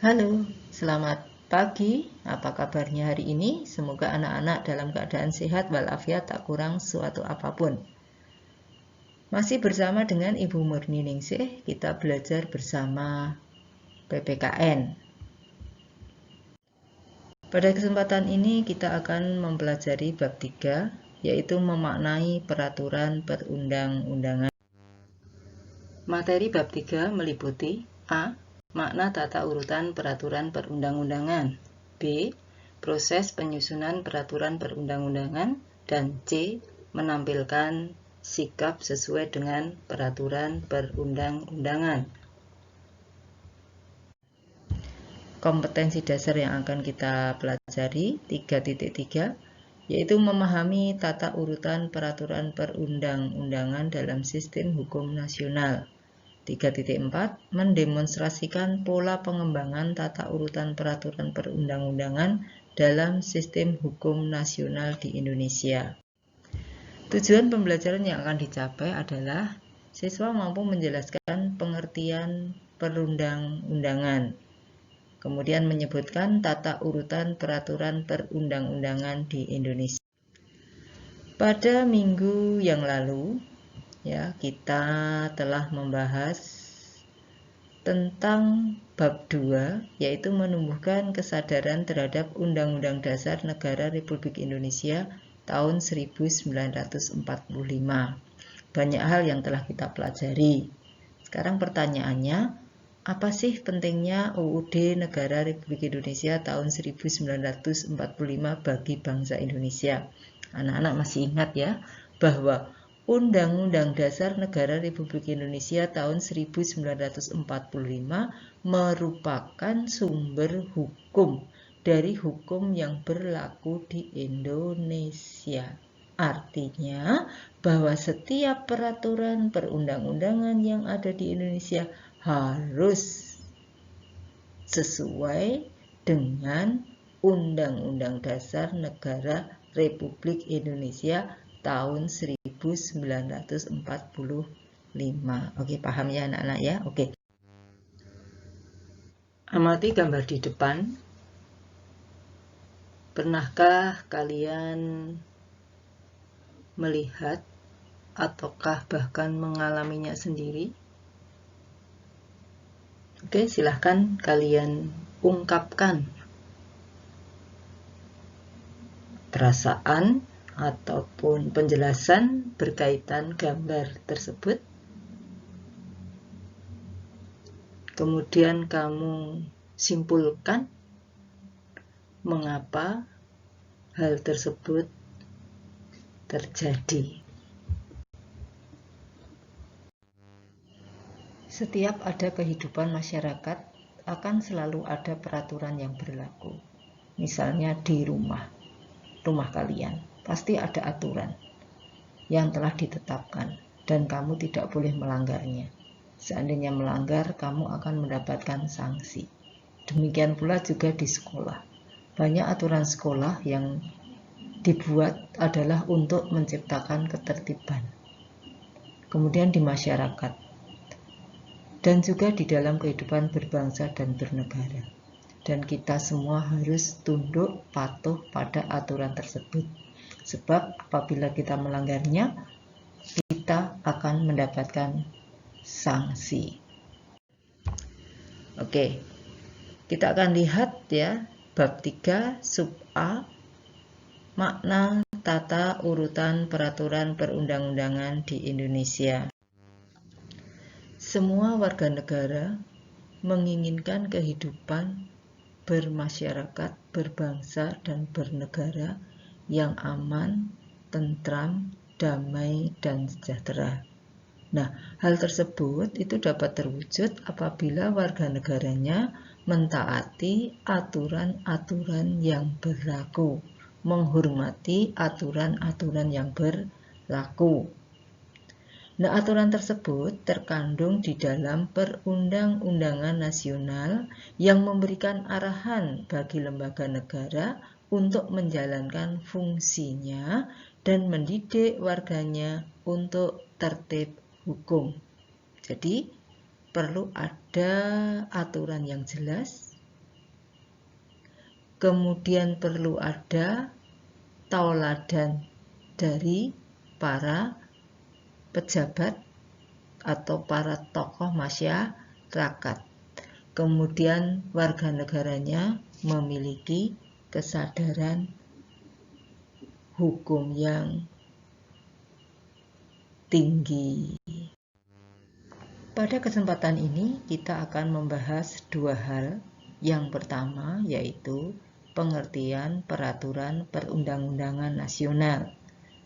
Halo, selamat pagi. Apa kabarnya hari ini? Semoga anak-anak dalam keadaan sehat walafiat tak kurang suatu apapun. Masih bersama dengan Ibu Murni Ningsih, kita belajar bersama PPKN. Pada kesempatan ini kita akan mempelajari bab 3, yaitu memaknai peraturan perundang-undangan. Materi bab 3 meliputi A. Makna tata urutan peraturan perundang-undangan, B. Proses penyusunan peraturan perundang-undangan, dan C. Menampilkan sikap sesuai dengan peraturan perundang-undangan. Kompetensi dasar yang akan kita pelajari 3.3, yaitu memahami tata urutan peraturan perundang-undangan dalam sistem hukum nasional. 3.4 mendemonstrasikan pola pengembangan tata urutan peraturan perundang-undangan dalam sistem hukum nasional di Indonesia. Tujuan pembelajaran yang akan dicapai adalah siswa mampu menjelaskan pengertian perundang-undangan, kemudian menyebutkan tata urutan peraturan perundang-undangan di Indonesia. Pada minggu yang lalu, kita telah membahas tentang bab 2, yaitu menumbuhkan kesadaran terhadap Undang-Undang Dasar Negara Republik Indonesia tahun 1945. Banyak hal yang telah kita pelajari. Sekarang pertanyaannya, apa sih pentingnya UUD Negara Republik Indonesia tahun 1945 bagi bangsa Indonesia? Anak-anak masih ingat ya, bahwa Undang-Undang Dasar Negara Republik Indonesia tahun 1945 merupakan sumber hukum dari hukum yang berlaku di Indonesia. Artinya bahwa setiap peraturan perundang-undangan yang ada di Indonesia harus sesuai dengan Undang-Undang Dasar Negara Republik Indonesia tahun 1945. Oke, paham ya anak-anak ya? Oke. Amati gambar di depan. Pernahkah kalian melihat ataukah bahkan mengalaminya sendiri? Oke, silahkan kalian ungkapkan perasaan ataupun penjelasan berkaitan gambar tersebut. Kemudian kamu simpulkan mengapa hal tersebut terjadi. Setiap ada kehidupan masyarakat akan selalu ada peraturan yang berlaku. Misalnya di rumah kalian, pasti ada aturan yang telah ditetapkan dan kamu tidak boleh melanggarnya. Seandainya melanggar, kamu akan mendapatkan sanksi. Demikian pula juga di sekolah. Banyak aturan sekolah yang dibuat adalah untuk menciptakan ketertiban. Kemudian di masyarakat, dan juga di dalam kehidupan berbangsa dan bernegara. Dan kita semua harus tunduk patuh pada aturan tersebut. Sebab apabila kita melanggarnya, kita akan mendapatkan sanksi. Oke, kita akan lihat ya bab 3 sub A, makna tata urutan peraturan perundang-undangan di Indonesia. Semua warga negara menginginkan kehidupan bermasyarakat, berbangsa, dan bernegara yang aman, tentram, damai, dan sejahtera. Nah, hal tersebut itu dapat terwujud apabila warga negaranya mentaati aturan-aturan yang berlaku, menghormati aturan-aturan yang berlaku. Nah, aturan tersebut terkandung di dalam perundang-undangan nasional yang memberikan arahan bagi lembaga negara untuk menjalankan fungsinya dan mendidik warganya untuk tertib hukum. Jadi, perlu ada aturan yang jelas Kemudian perlu ada tauladan dari para pejabat atau para tokoh masyarakat. Kemudian warga negaranya memiliki kesadaran hukum yang tinggi. Pada kesempatan ini kita akan membahas dua hal. Yang pertama yaitu pengertian peraturan perundang-undangan nasional,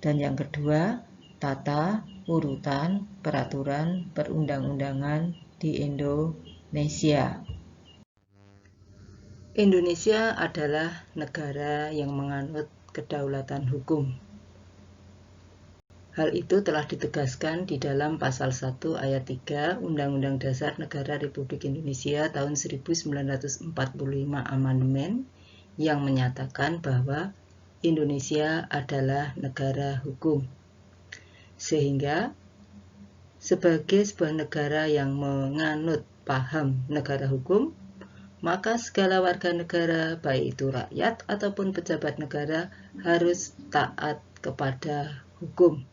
dan yang kedua tata urutan peraturan perundang-undangan di Indonesia. Indonesia adalah negara yang menganut kedaulatan hukum. Hal itu telah ditegaskan di dalam pasal 1 ayat 3 Undang-Undang Dasar Negara Republik Indonesia tahun 1945 Amandemen yang menyatakan bahwa Indonesia adalah negara hukum. Sehingga sebagai sebuah negara yang menganut paham negara hukum, maka segala warga negara, baik itu rakyat ataupun pejabat negara, harus taat kepada hukum.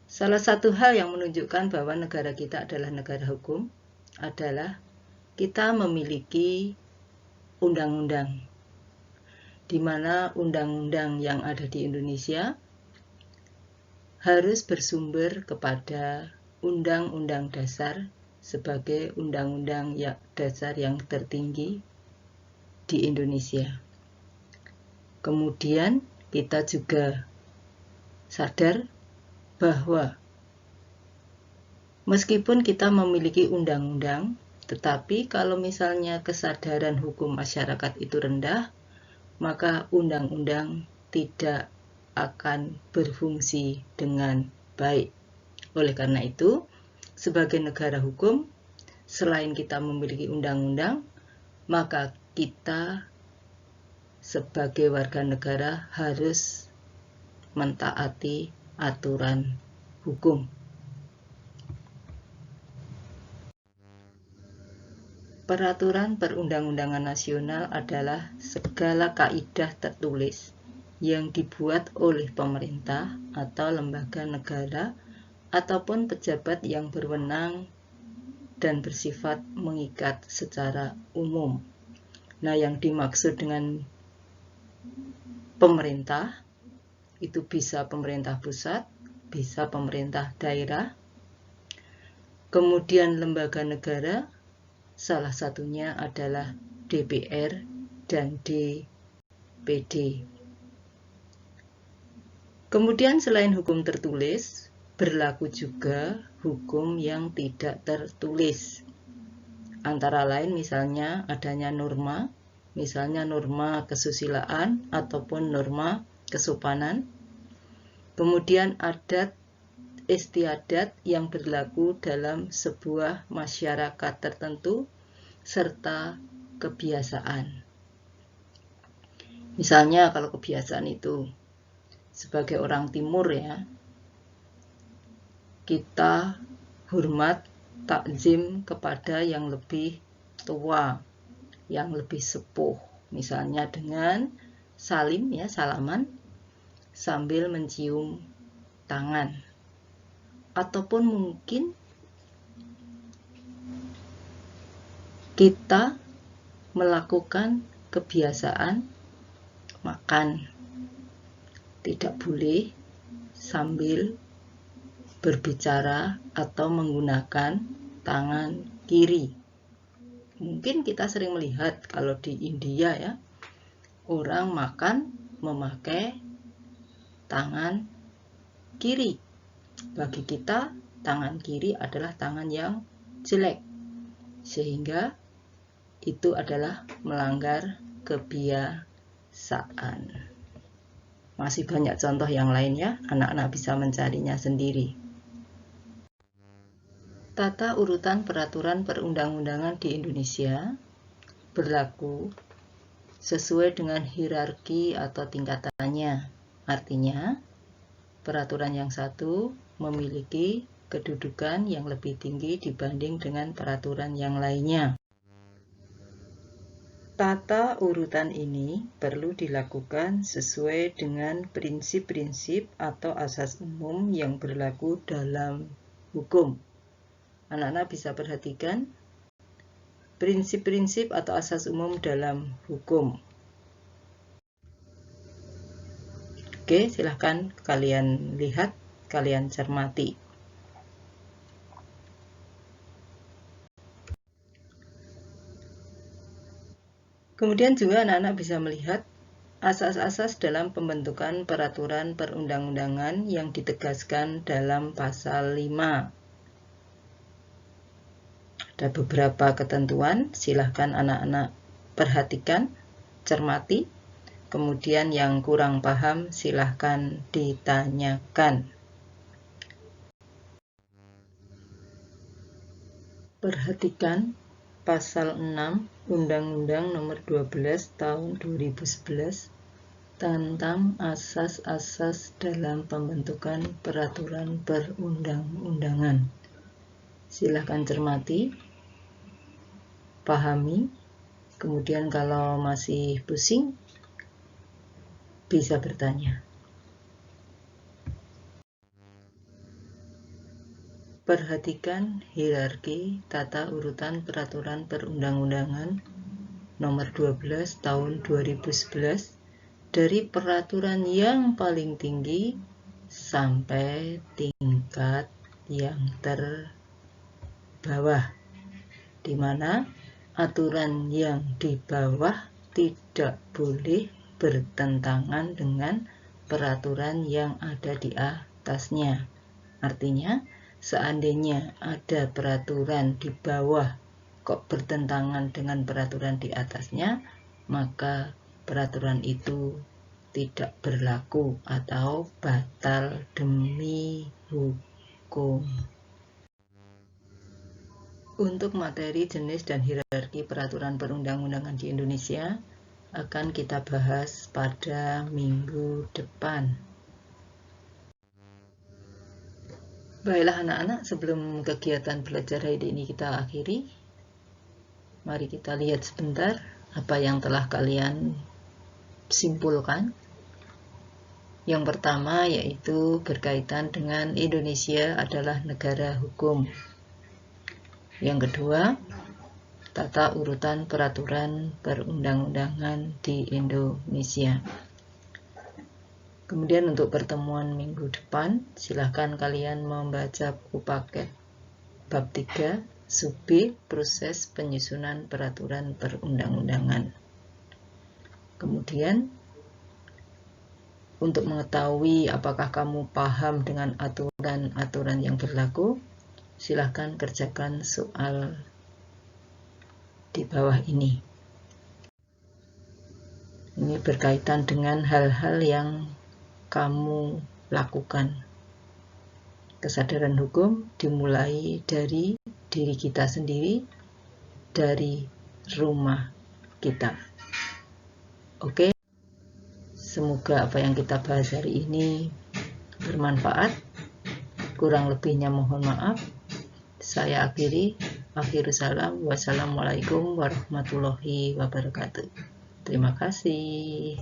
Salah satu hal yang menunjukkan bahwa negara kita adalah negara hukum adalah kita memiliki undang-undang, di mana undang-undang yang ada di Indonesia harus bersumber kepada Undang-Undang Dasar sebagai undang-undang dasar yang tertinggi di Indonesia. Kemudian kita juga sadar bahwa meskipun kita memiliki undang-undang, tetapi kalau misalnya kesadaran hukum masyarakat itu rendah, maka undang-undang tidak akan berfungsi dengan baik. Oleh karena itu, sebagai negara hukum, selain kita memiliki undang-undang, maka kita sebagai warga negara harus mentaati aturan hukum. Peraturan perundang-undangan nasional adalah segala kaidah tertulis yang dibuat oleh pemerintah atau lembaga negara ataupun pejabat yang berwenang dan bersifat mengikat secara umum. Nah, yang dimaksud dengan pemerintah itu bisa pemerintah pusat, bisa pemerintah daerah. Kemudian lembaga negara, salah satunya adalah DPR dan DPD. Kemudian selain hukum tertulis, berlaku juga hukum yang tidak tertulis. Antara lain misalnya adanya norma, misalnya norma kesusilaan ataupun norma kesopanan. Kemudian adat istiadat yang berlaku dalam sebuah masyarakat tertentu, serta kebiasaan. Misalnya kalau kebiasaan itu sebagai orang timur ya, kita hormat takzim kepada yang lebih tua, yang lebih sepuh, misalnya dengan salim ya, salaman sambil mencium tangan, ataupun mungkin kita melakukan kebiasaan makan, tidak boleh sambil berbicara atau menggunakan tangan kiri. Mungkin kita sering melihat kalau di India ya, orang makan memakai tangan kiri. Bagi kita, tangan kiri adalah tangan yang jelek, sehingga itu adalah melanggar kebiasaan. Masih banyak contoh yang lain ya, anak-anak bisa mencarinya sendiri. Tata urutan peraturan perundang-undangan di Indonesia berlaku sesuai dengan hierarki atau tingkatannya. Artinya, peraturan yang satu memiliki kedudukan yang lebih tinggi dibanding dengan peraturan yang lainnya. Tata urutan ini perlu dilakukan sesuai dengan prinsip-prinsip atau asas umum yang berlaku dalam hukum. Anak-anak bisa perhatikan prinsip-prinsip atau asas umum dalam hukum. Oke, silahkan kalian lihat, kalian cermati. Kemudian juga anak-anak bisa melihat asas-asas dalam pembentukan peraturan perundang-undangan yang ditegaskan dalam pasal 5. Ada beberapa ketentuan, silahkan anak-anak perhatikan, cermati. Kemudian yang kurang paham silahkan ditanyakan. Perhatikan Pasal 6 Undang-Undang Nomor 12 Tahun 2011 tentang asas-asas dalam pembentukan peraturan perundang-undangan. Silahkan cermati, pahami, kemudian kalau masih pusing, bisa bertanya. Perhatikan hierarki tata urutan peraturan perundang-undangan nomor 12 tahun 2011 dari peraturan yang paling tinggi sampai tingkat yang terbawah, di mana aturan yang di bawah tidak boleh bertentangan dengan peraturan yang ada di atasnya. Artinya, seandainya ada peraturan di bawah kok bertentangan dengan peraturan di atasnya, maka peraturan itu tidak berlaku atau batal demi hukum. Untuk materi, jenis, dan hierarki peraturan perundang-undangan di Indonesia akan kita bahas pada minggu depan. Baiklah anak-anak, sebelum kegiatan belajar hari ini kita akhiri, mari kita lihat sebentar apa yang telah kalian simpulkan. Yang pertama yaitu berkaitan dengan Indonesia adalah negara hukum. Yang kedua, tata urutan peraturan perundang-undangan di Indonesia. Kemudian untuk pertemuan minggu depan, silahkan kalian membaca buku paket bab 3, sub B, proses penyusunan peraturan perundang-undangan. Kemudian, untuk mengetahui apakah kamu paham dengan aturan-aturan yang berlaku, silahkan kerjakan soal di bawah ini. Ini berkaitan dengan hal-hal yang kamu lakukan. Kesadaran hukum dimulai dari diri kita sendiri, dari rumah kita. Oke, semoga apa yang kita bahas hari ini bermanfaat. Kurang lebihnya mohon maaf. Saya akhiri. Akhirus salam. Wassalamualaikum warahmatullahi wabarakatuh. Terima kasih.